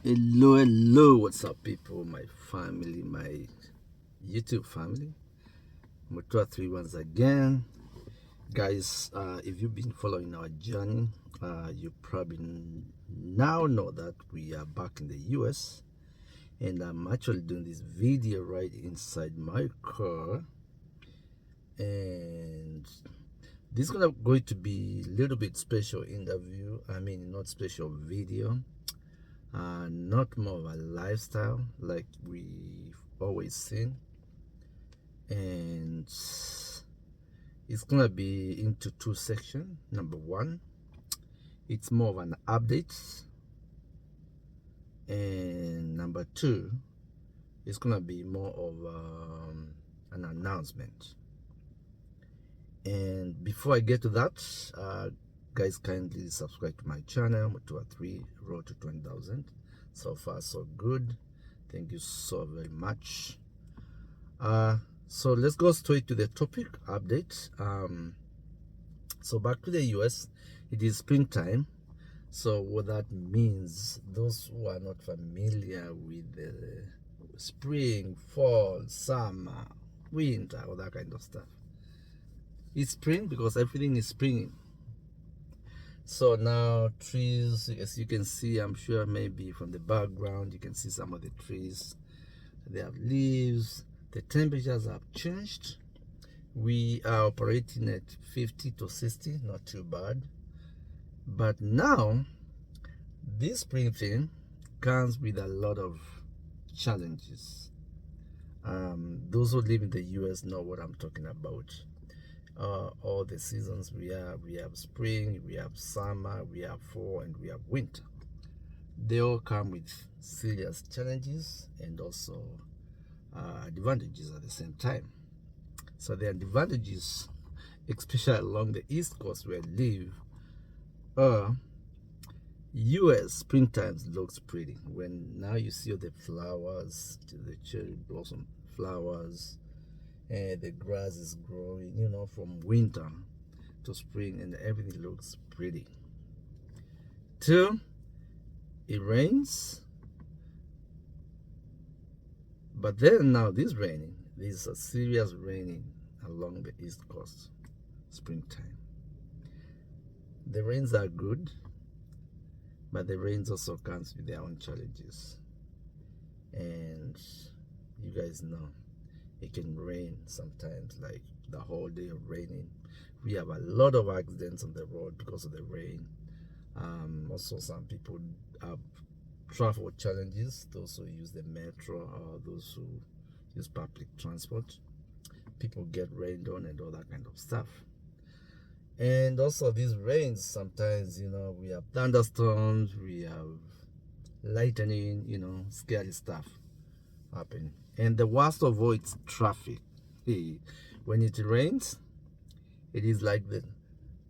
Hello, what's up, people? My family, my YouTube family. Motua3 once again. Guys, if you've been following our journey, you probably now know that we are back in the US, and I'm actually doing this video right inside my car. And this is going to be a little bit special interview. I mean, not special video. Not more of a lifestyle like we've always seen, and it's gonna be into two sections. Number one, it's more of an update, and number two, it's gonna be more of an announcement. And before I get to that, guys, kindly subscribe to my channel. Motua3 road to 20,000. So far so good. Thank you so very much. So let's go straight to the topic update. So back to the US, it is springtime. So what that means, those who are not familiar with the spring, fall, summer, winter, all that kind of stuff, it's spring because everything is springing. So now trees, as you can see, I'm sure maybe from the background you can see some of the trees, they have leaves. The temperatures have changed. We are operating at 50 to 60, not too bad. But now this spring thing comes with a lot of challenges. Those who live in the US know what I'm talking about. All the seasons we have spring, we have summer, we have fall, and we have winter. They all come with serious challenges and also advantages at the same time. So the advantages, especially along the East Coast where I live, US springtime looks pretty. When now you see all the flowers, the cherry blossom flowers, and the grass is growing, from winter to spring, and everything looks pretty. Two, it rains, but then now this is a serious raining along the East Coast springtime. The rains are good, but the rains also comes with their own challenges, and you guys know it can rain sometimes, like the whole day of raining. We have a lot of accidents on the road because of the rain. Also, some people have travel challenges, those who use the metro or those who use public transport. People get rained on and all that kind of stuff. And also these rains, sometimes, we have thunderstorms, we have lightning, scary stuff happening. And the worst of all, it's traffic. When it rains, it is like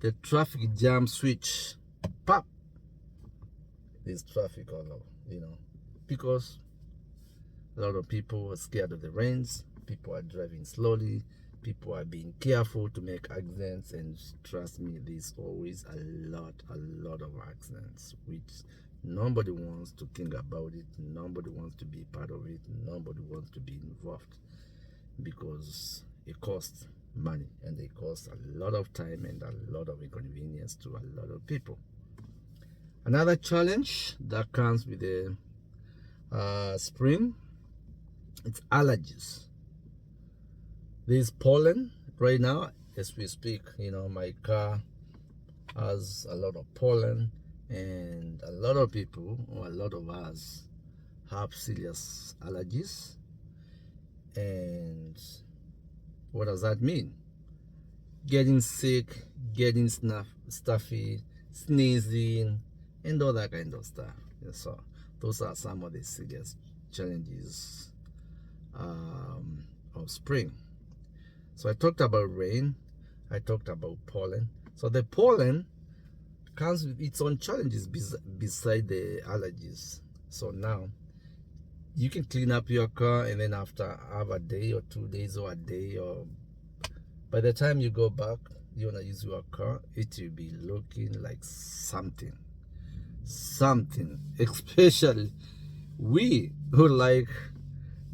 the traffic jam switch. Pop! There's traffic all over, because a lot of people are scared of the rains. People are driving slowly. People are being careful to make accidents. And trust me, there's always a lot of accidents, which nobody wants to think about it. Nobody wants to be part of it. Nobody wants to be involved because it costs money and it costs a lot of time and a lot of inconvenience to a lot of people. Another challenge that comes with the spring, it's allergies. There's pollen right now as we speak. My car has a lot of pollen, and a lot of people, or a lot of us, have serious allergies. And what does that mean? Getting sick, getting stuffy, sneezing, and all that kind of stuff. So those are some of the serious challenges of spring. So I talked about rain, I talked about pollen. So the pollen comes with its own challenges beside the allergies. So now you can clean up your car, and then after have a day or 2 days or a day, or by the time you go back, you want to use your car, it will be looking like something, especially We who like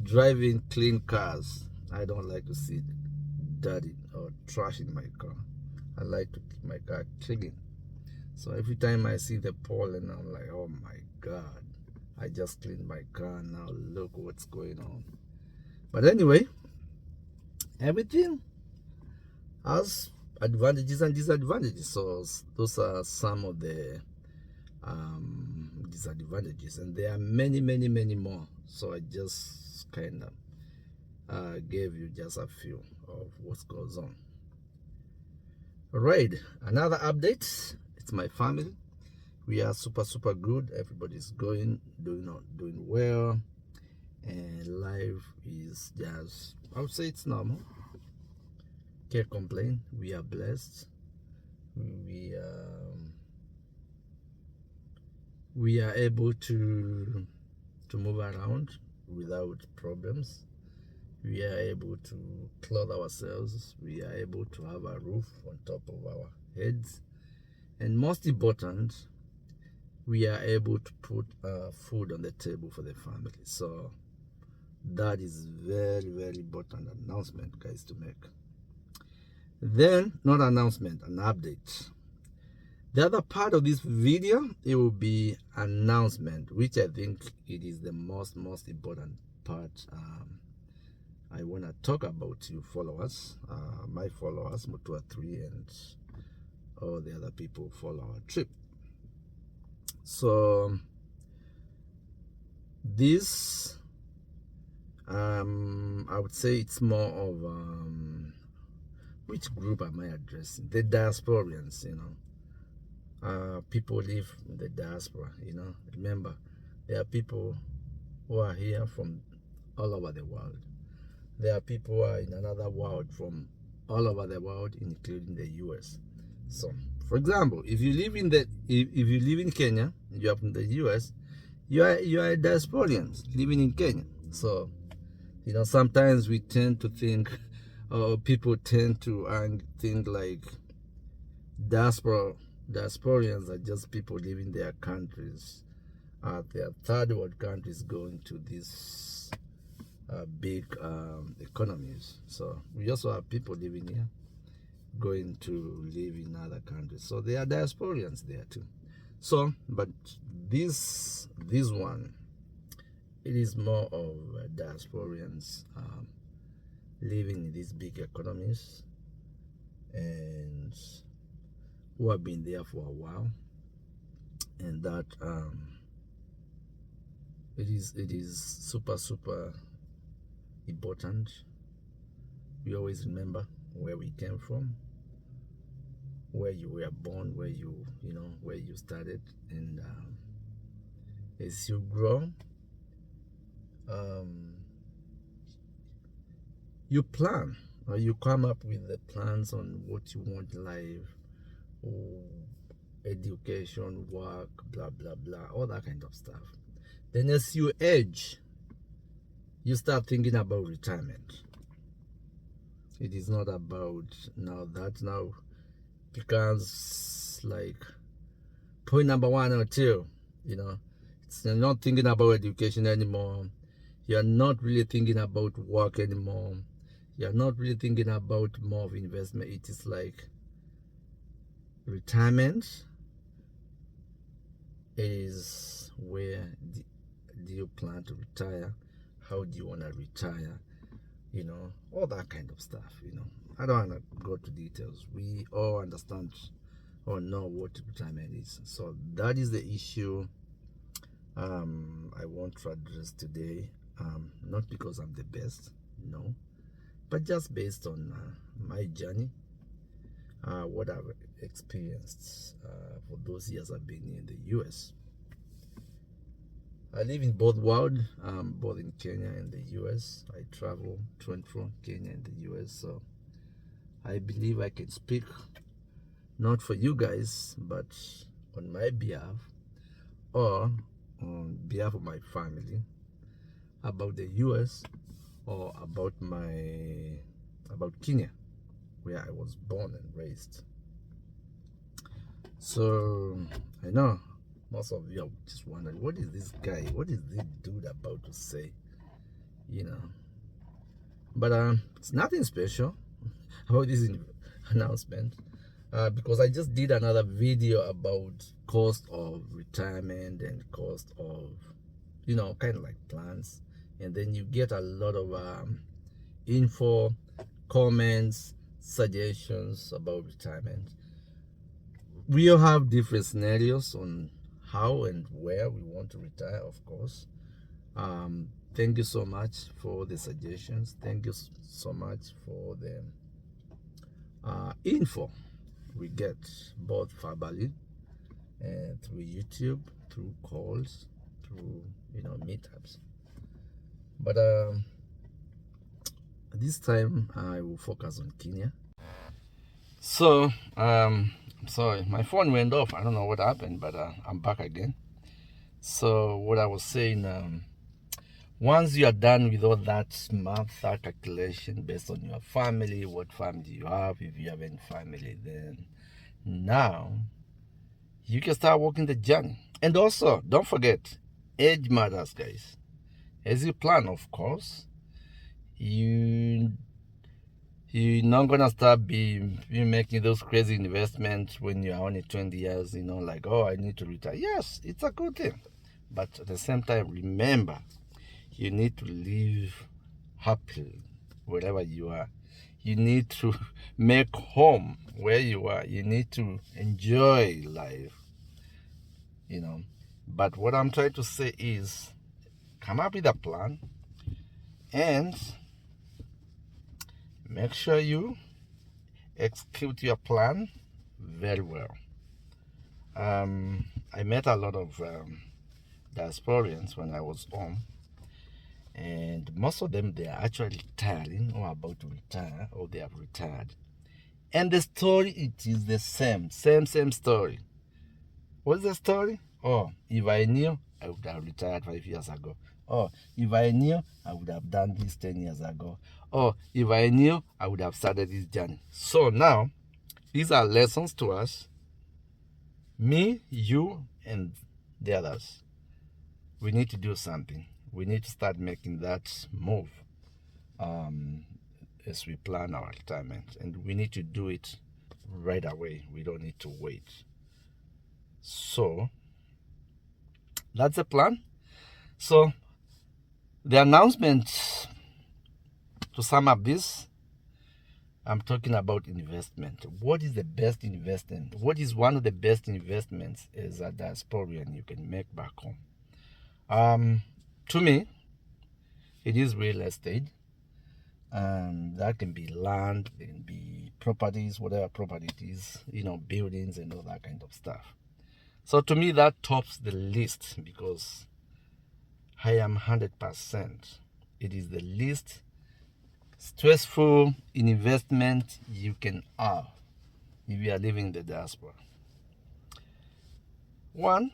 driving clean cars, I don't like to see dirty or trash in my car. I like to keep my car clean. So every time I see the pollen, I'm like, oh my God, I just cleaned my car. Now look what's going on. But anyway, everything has advantages and disadvantages. So those are some of the disadvantages, and there are many, many, many more. So I just kind of gave you just a few of what goes on. All right, another update. It's my family. We are super good. Everybody's doing well, and life is just, I would say it's normal. Can't complain. We are blessed. We are able to move around without problems. We are able to clothe ourselves. We are able to have a roof on top of our heads, and most important, we are able to put food on the table for the family. So that is very important announcement, guys, to make. Then, not announcement, an update. The other part of this video, it will be announcement, which I think it is the most important part. I want to talk about you followers, my followers, Mutua3, and all the other people who follow our trip. So this, I would say it's more of, which group am I addressing? The diasporians, people live in the diaspora, Remember, there are people who are here from all over the world. There are people who are in another world from all over the world, including the US. So, for example, if you live in if you live in Kenya, you are from the US, you are a diasporian living in Kenya. So, sometimes we tend to think, or people tend to think like diasporians are just people leaving their countries, their third world countries, going to these big economies. So we also have people living here going to live in other countries. So they are diasporians there too. So, but this one, it is more of diasporians living in these big economies and who have been there for a while, and that it is super important. We always remember where we came from, where you were born, where you started, and as you grow, you plan, or you come up with the plans on what you want in life, education, work, blah blah, all that kind of stuff. Then as you age, you start thinking about retirement. It is not about now becomes like point number 1 or 2. It's not thinking about education anymore. You're not really thinking about work anymore. You're not really thinking about more of investment. It is like retirement is where do you plan to retire? How do you want to retire? All that kind of stuff. I don't want to go to details. We all understand or know what retirement is. So that is the issue I want to address today. Not because I'm the best, no, but just based on my journey, what I've experienced for those years I've been in the US. I live in both worlds, both in Kenya and the US. I travel to and from Kenya and the US, so I believe I can speak not for you guys, but on my behalf or on behalf of my family about the US or about Kenya, where I was born and raised. So I know Most of you are just wondering, what is this guy, what is this dude about to say? You know. But it's nothing special about this announcement. Because I just did another video about cost of retirement and cost of, you know, kind of like plans, and then you get a lot of info, comments, suggestions about retirement. We all have different scenarios on how and where we want to retire, of course. Thank you so much for the suggestions. Thank you so much for the info we get, both verbally and through YouTube, through calls, through, you know, meetups. But this time I will focus on Kenya. So I'm sorry, my phone went off. I don't know what happened, but I'm back again. So what I was saying, once you are done with all that math, that calculation based on your family, what family you have, if you have any family, then now you can start working the journey. And also, don't forget, age matters, guys. As you plan, of course, you're not gonna start be making those crazy investments when you're only 20 years, you know, like, oh, I need to retire. Yes, it's a good thing. But at the same time, remember, you need to live happily wherever you are. You need to make home where you are. You need to enjoy life, you know. But what I'm trying to say is, come up with a plan and make sure you execute your plan very well. I met a lot of diasporians when I was home, and most of them, they are actually retiring or about to retire, or they have retired. And the story, it is the same story. What's the story? Oh, if I knew, I would have retired 5 years ago. Oh, if I knew, I would have done this 10 years ago. Oh, if I knew, I would have started this journey. So now, these are lessons to us. Me, you, and the others. We need to do something. We need to start making that move as we plan our retirement. And we need to do it right away. We don't need to wait. So, that's the plan. So, the announcement, to sum up this, I'm talking about investment. What is the best investment? What is one of the best investments as a diasporian you can make back home? To me, it is real estate. That can be land, it can be properties, whatever property it is, you know, buildings and all that kind of stuff. So to me, that tops the list because I am 100%. It is the least stressful investment you can have if you are living in the diaspora. One,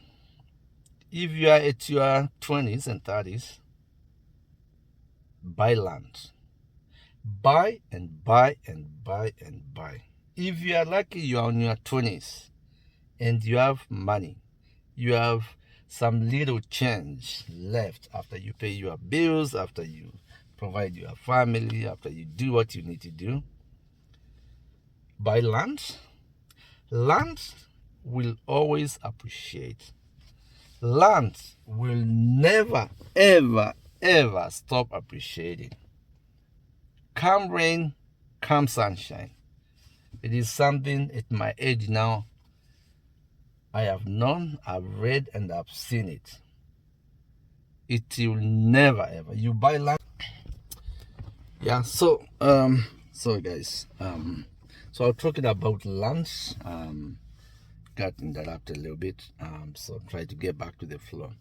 if you are at your 20s and 30s, buy land. Buy and buy and buy and buy. If you are lucky, you are in your 20s and you have money, you have some little change left after you pay your bills, after you provide your family, after you do what you need to do, buy land. Land will always appreciate. Land will never, ever, ever stop appreciating. Come rain, come sunshine. It is something at my age now I have known, I've read, and I've seen it. It will never ever. You buy land. Yeah, so guys, so I'm talking about lunch. Got interrupted a little bit. So try to get back to the flow.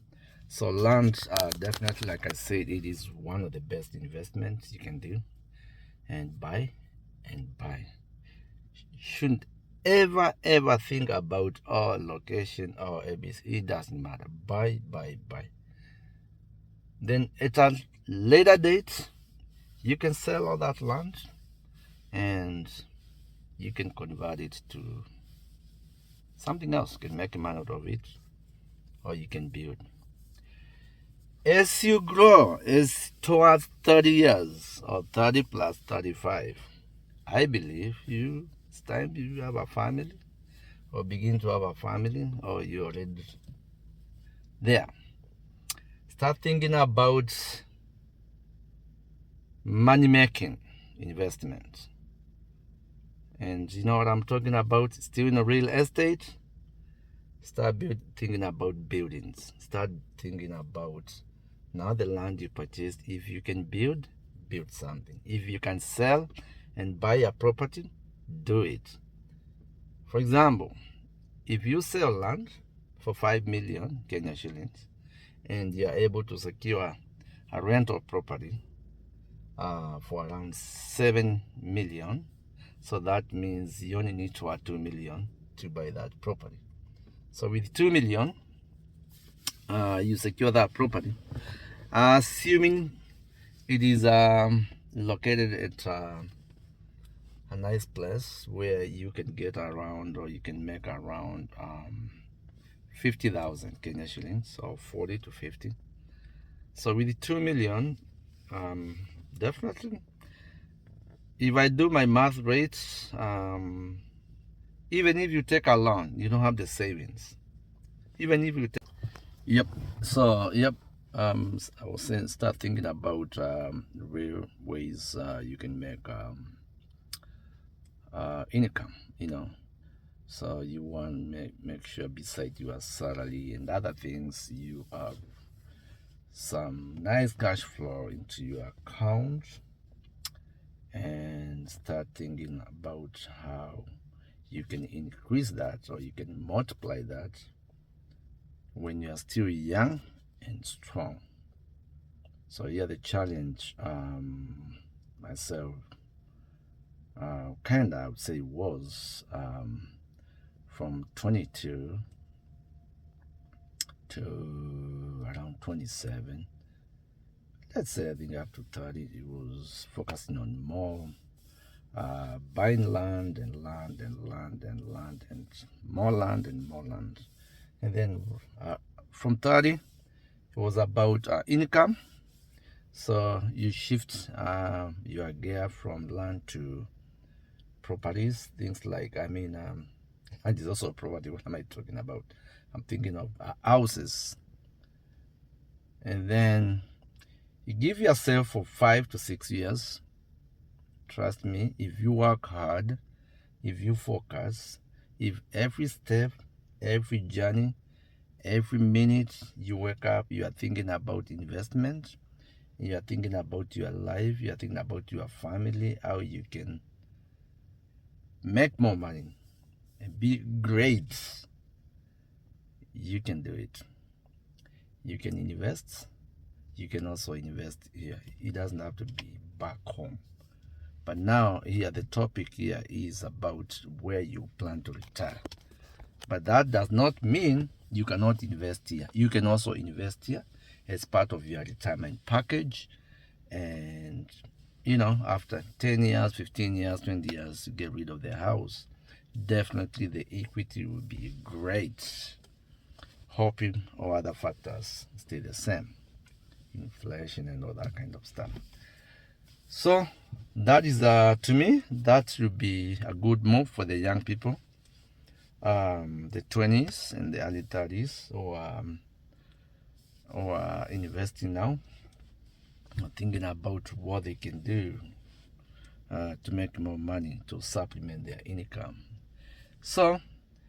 So lunch, definitely, like I said, it is one of the best investments you can do. And buy and buy. Shouldn't ever think about location or ABC. It doesn't matter. Buy. Then at a later date, you can sell all that land and you can convert it to something else. You can make money out of it. or you can build. As you grow, as towards 30 years or 30 plus 35, I believe it's time you have a family or begin to have a family or you're already there. Start thinking about money making investment. And you know what I'm talking about? Still in real estate. Start thinking about buildings. Start thinking about now the land you purchased. If you can build something. If you can sell and buy a property, do it. For example, if you sell land for 5 million Kenya shillings and you are able to secure a rental property for around 7 million, so that means you only need to add 2 million to buy that property. So with 2 million, you secure that property, assuming it is located at a nice place where you can get around, or you can make around 50,000 Kenya shillings, or 40 to 50. So with 2 million, definitely, if I do my math rates, even if you take a loan, you don't have the savings. Even if you take, yep. So yep. I was saying, start thinking about real ways you can make income. So you want to make sure, beside your salary and other things, you have some nice cash flow into your account, and start thinking about how you can increase that, or you can multiply that when you are still young and strong. So yeah, the challenge myself kind of, I would say, was from 22 to around 27. Let's say I think up to 30, it was focusing on more buying land and land and land and land and more land and more land. And then from 30, it was about income. So you shift your gear from land to properties, things like, and there's also property. What am I talking about? I'm thinking of houses. And then you give yourself for 5 to 6 years. Trust me, if you work hard, if you focus, if every step, every journey, every minute you wake up, you are thinking about investment, you are thinking about your life, you are thinking about your family, how you can make more money and be great, you can do it. You can invest. You can also invest here. It doesn't have to be back home. But now here, the topic here is about where you plan to retire. But that does not mean you cannot invest here. You can also invest here as part of your retirement package. And, after 10 years, 15 years, 20 years, you get rid of the house. Definitely the equity will be great. Hoping all other factors stay the same. Inflation and all that kind of stuff. So that is, to me, that should be a good move for the young people, the 20s and the early 30s, or investing now, thinking about what they can do to make more money to supplement their income. So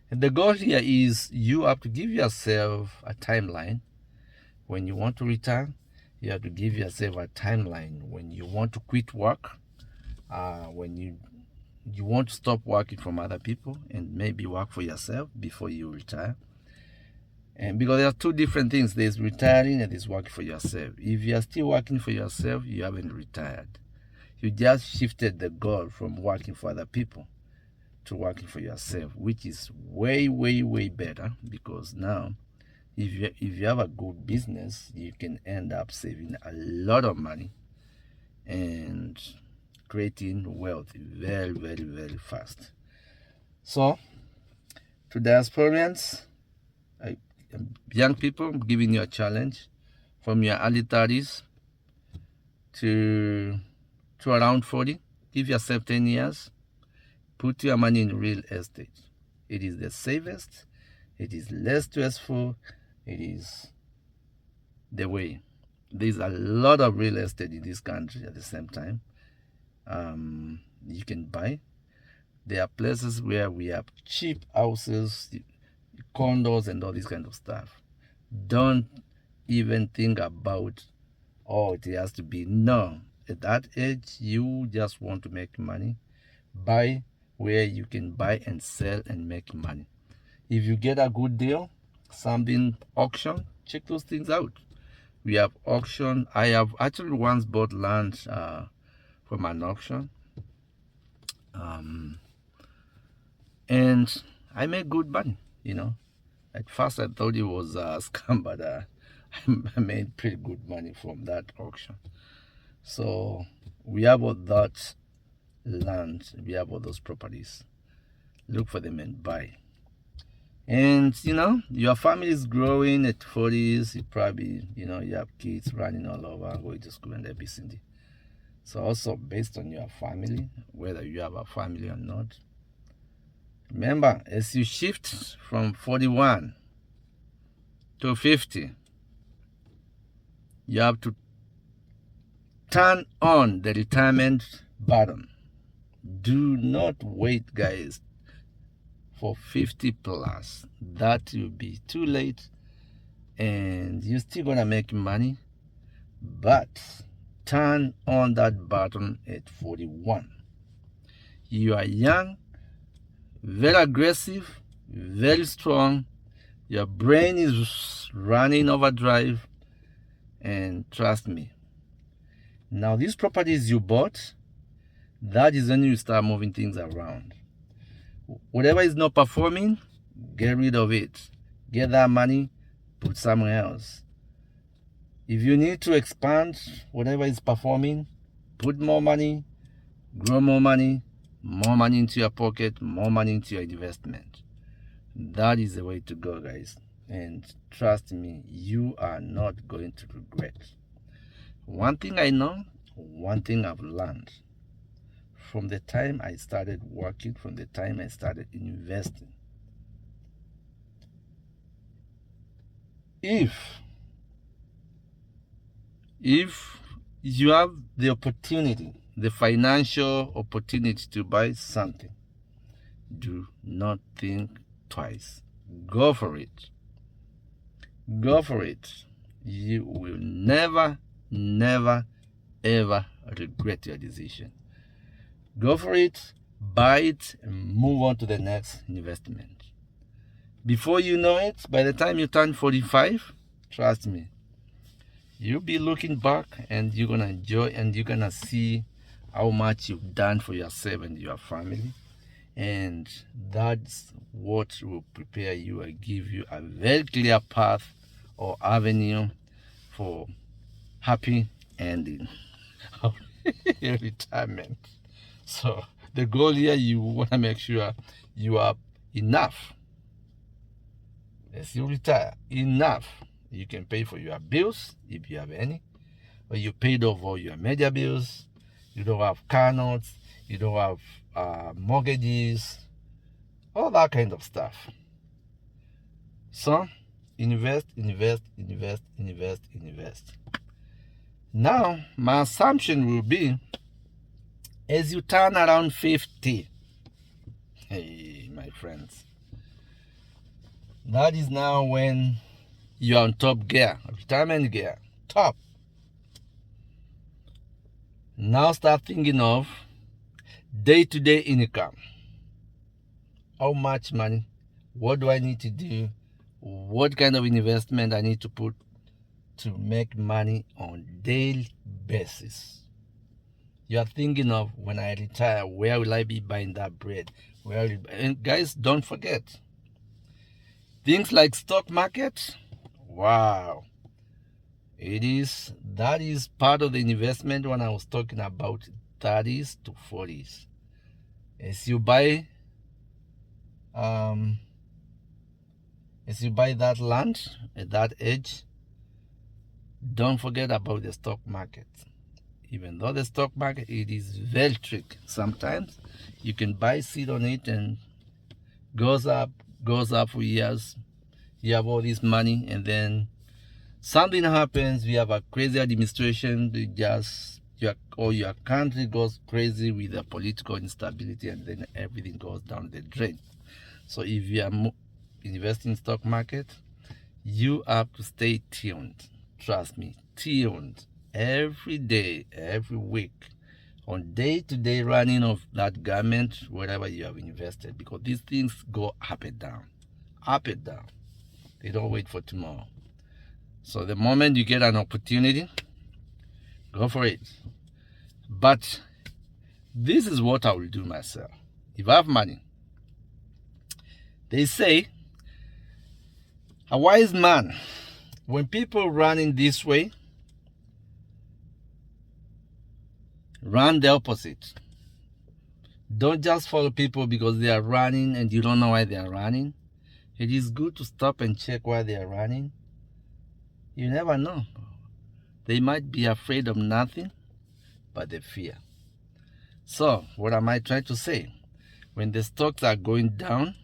the goal here is you have to give yourself a timeline when you want to retire. You have to give yourself a timeline when you want to quit work, when you want to stop working from other people and maybe work for yourself before you retire. And because there are two different things, there's retiring and there's working for yourself. If you are still working for yourself, you haven't retired. You just shifted the goal from working for other people to working for yourself, which is way, way, way better, because now if you have a good business, you can end up saving a lot of money and creating wealth very, very, very fast. So to diasporians, young people, I'm giving you a challenge from your early 30s to around 40. Give yourself 10 years. Put your money in real estate. It is the safest. It is less stressful. It is the way. There's a lot of real estate in this country at the same time. You can buy. There are places where we have cheap houses, condos, and all this kind of stuff. Don't even think about, oh, it has to be. No. At that age, you just want to make money. Buy where you can buy and sell and make money. If you get a good deal, something auction, check those things out. We have auction. I have actually once bought land from an auction. And I made good money, At first I thought it was a scam, but I made pretty good money from that auction. So we have all that land, we have all those properties. Look for them and buy. And your family is growing at 40s. You probably, you have kids running all over, going to school and everything. So also based on your family, whether you have a family or not. Remember, as you shift from 41 to 50, you have to turn on the retirement button. Do not wait, guys, for 50 plus. That will be too late and you're still gonna make money, but turn on that button at 41. You are young, very aggressive, very strong. Your brain is running overdrive, and trust me. Now these properties you bought, that is when you start moving things around. Whatever is not performing, get rid of it. Get that money, put somewhere else. If you need to expand whatever is performing, put more money, grow more money into your pocket, more money into your investment. That is the way to go, guys. And trust me, you are not going to regret. One thing I know, one thing I've learned from the time I started working, from the time I started investing. If you have the opportunity, the financial opportunity to buy something, do not think twice. Go for it. Go for it. You will never, ever regret your decision. Go for it, buy it, and move on to the next investment. Before you know it, by the time you turn 45, trust me, you'll be looking back and you're going to enjoy and you're going to see how much you've done for yourself and your family. And that's what will prepare you and give you a very clear path or avenue for happy ending of your retirement. So the goal here, you want to make sure you have enough. As you retire, enough. You can pay for your bills if you have any, or you paid off all your media bills. You don't have car notes. You don't have mortgages, all that kind of stuff. So invest. Now, my assumption will be, as you turn around 50, hey, my friends, that is now when you're on top gear, retirement gear, top. Now start thinking of day-to-day income. How much money? What do I need to do? What kind of investment I need to put to make money on daily basis? You are thinking of, when I retire, where will I be buying that bread? And guys, don't forget, things like stock market, wow. That is part of the investment when I was talking about 30s to 40s. As you buy As you buy that land at that age, don't forget about the stock market. Even though the stock market, it is very tricky. Sometimes you can buy seed on it and goes up for years. You have all this money, and then something happens. We have a crazy administration. Your country goes crazy with the political instability, and then everything goes down the drain. So if you are investing in stock market, you have to stay tuned. Trust me, tuned every day, every week, on day-to-day running of that government, wherever you have invested, because these things go up and down, up and down. They don't wait for tomorrow. So the moment you get an opportunity, go for it. But this is what I will do myself. If I have money, they say, a wise man, when people running this way, run the opposite. Don't just follow people because they are running and you don't know why they are running. It is good to stop and check why they are running. You never know. They might be afraid of nothing, but they fear. So, what am I trying to say? When the stocks are going down,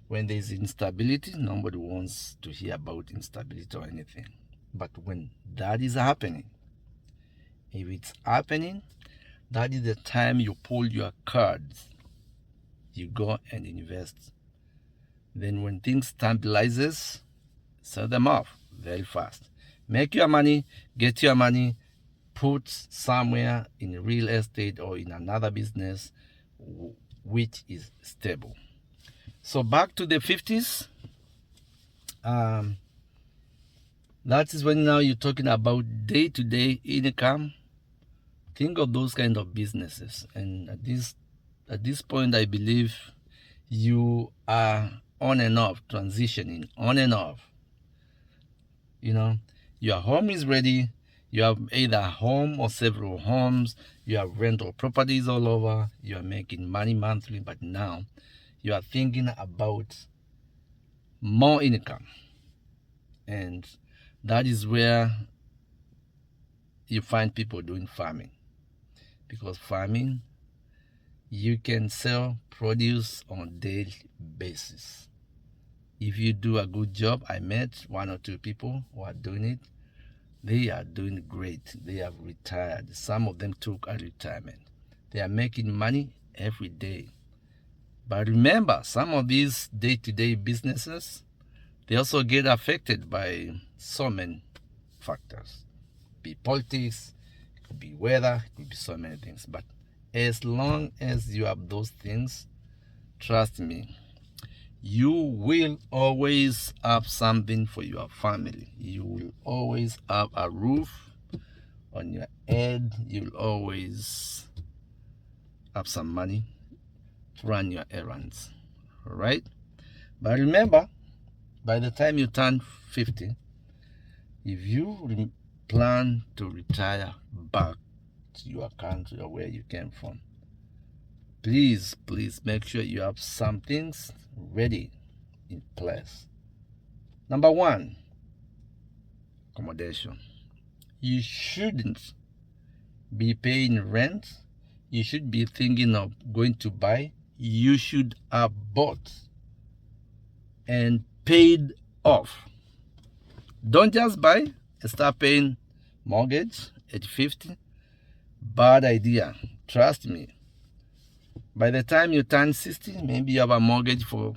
when there is instability, nobody wants to hear about instability or anything. But when that is happening, if it's happening, that is the time you pull your cards. You go and invest. Then when things stabilizes, sell them off very fast. Make your money, get your money, put somewhere in real estate or in another business which is stable. So back to the 50s. That is when now you're talking about day-to-day income. Think of those kind of businesses. And at this point, I believe you are on and off, transitioning on and off. You know, your home is ready. You have either a home or several homes. You have rental properties all over. You are making money monthly, but now you are thinking about more income. And that is where you find people doing farming. Because farming, you can sell produce on a daily basis. If you do a good job, I met 1 or 2 people who are doing it. They are doing great. They have retired. Some of them took a retirement. They are making money every day. But remember, some of these day-to-day businesses, they also get affected by so many factors. It could be politics, it could be weather, it could be so many things. But as long as you have those things, trust me, you will always have something for your family. You will always have a roof on your head. You'll always have some money to run your errands. All right? But remember, by the time you turn 50, if you plan to retire back to your country or where you came from, please make sure you have some things ready in place. Number 1, accommodation. You shouldn't be paying rent. You should be thinking of going to buy. You should have bought and paid off. Don't just buy and start paying mortgage at 50. Bad idea. Trust me. By the time you turn 60, maybe you have a mortgage for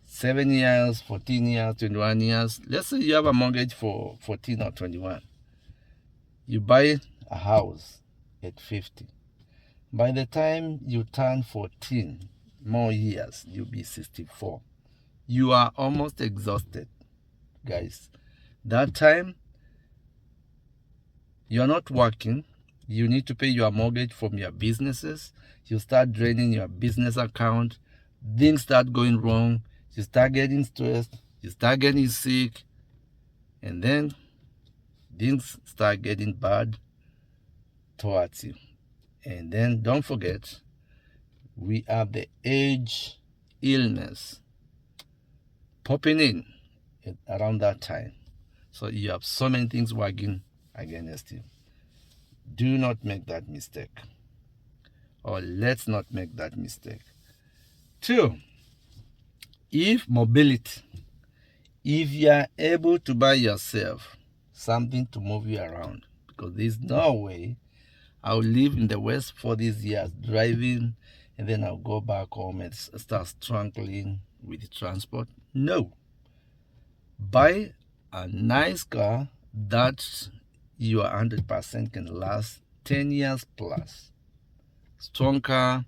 7 years, 14 years, 21 years. Let's say you have a mortgage for 14 or 21. You buy a house at 50. By the time you turn 14 more years, you'll be 64. You are almost exhausted, guys. That time, you're not working. You need to pay your mortgage from your businesses. You start draining your business account. Things start going wrong. You start getting stressed. You start getting sick. And then things start getting bad towards you. And then don't forget, we have the age illness. popping in around that time. So you have so many things working against you. Do not make that mistake. Or let's not make that mistake. 2, if mobility, if you are able to buy yourself something to move you around, because there's no way I'll live in the West for these years driving and then I'll go back home and start struggling with transport. No. Buy a nice car that you are 100% can last 10 years plus. Strong car,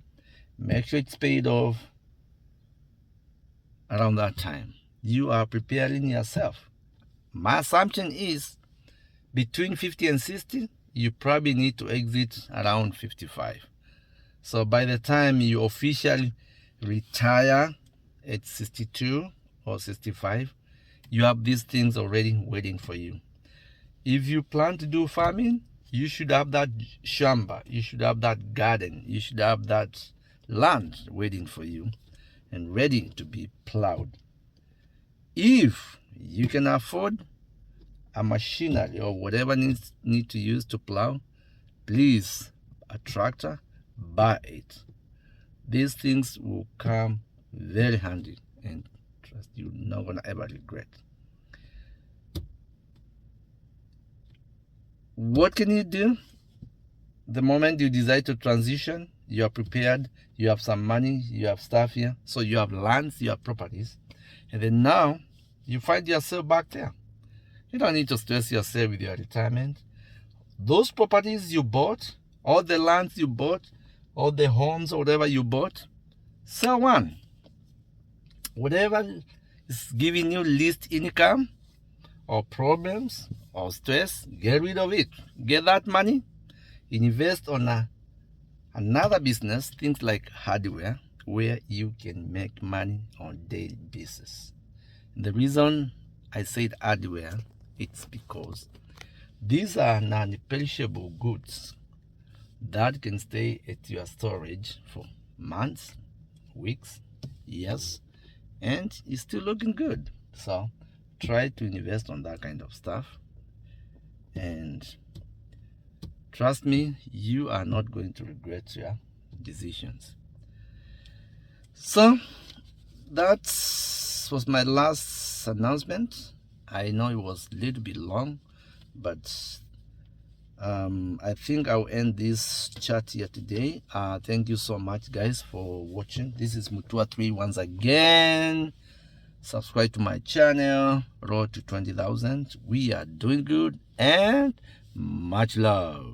make sure it's paid off around that time. You are preparing yourself. My assumption is between 50 and 60, you probably need to exit around 55. So by the time you officially retire at 62 or 65, you have these things already waiting for you. If you plan to do farming, you should have that shamba, you should have that garden, you should have that land waiting for you and ready to be plowed. If you can afford a machinery or whatever need to use to plow, please, a tractor, buy it. These things will come very handy, and trust you're not gonna ever regret. What can you do? The moment you decide to transition, you are prepared, you have some money, you have stuff here, so you have lands, you have properties, and then now you find yourself back there. You don't need to stress yourself with your retirement. Those properties you bought, all the lands you bought, all the homes or whatever you bought, sell one. Whatever is giving you least income or problems or stress, get rid of it. Get that money, invest on another business, things like hardware, where you can make money on a daily basis. And the reason I said hardware, it's because these are non-perishable goods that can stay at your storage for months, weeks, years, and it's still looking good. So try to invest on that kind of stuff, and trust me, you are not going to regret your decisions. So that was my last announcement. I know it was a little bit long, but I think I'll end this chat here today. Thank you so much, guys, for watching. This is Mutua 3 once again. Subscribe to my channel, road to 20,000. We are doing good, and much love.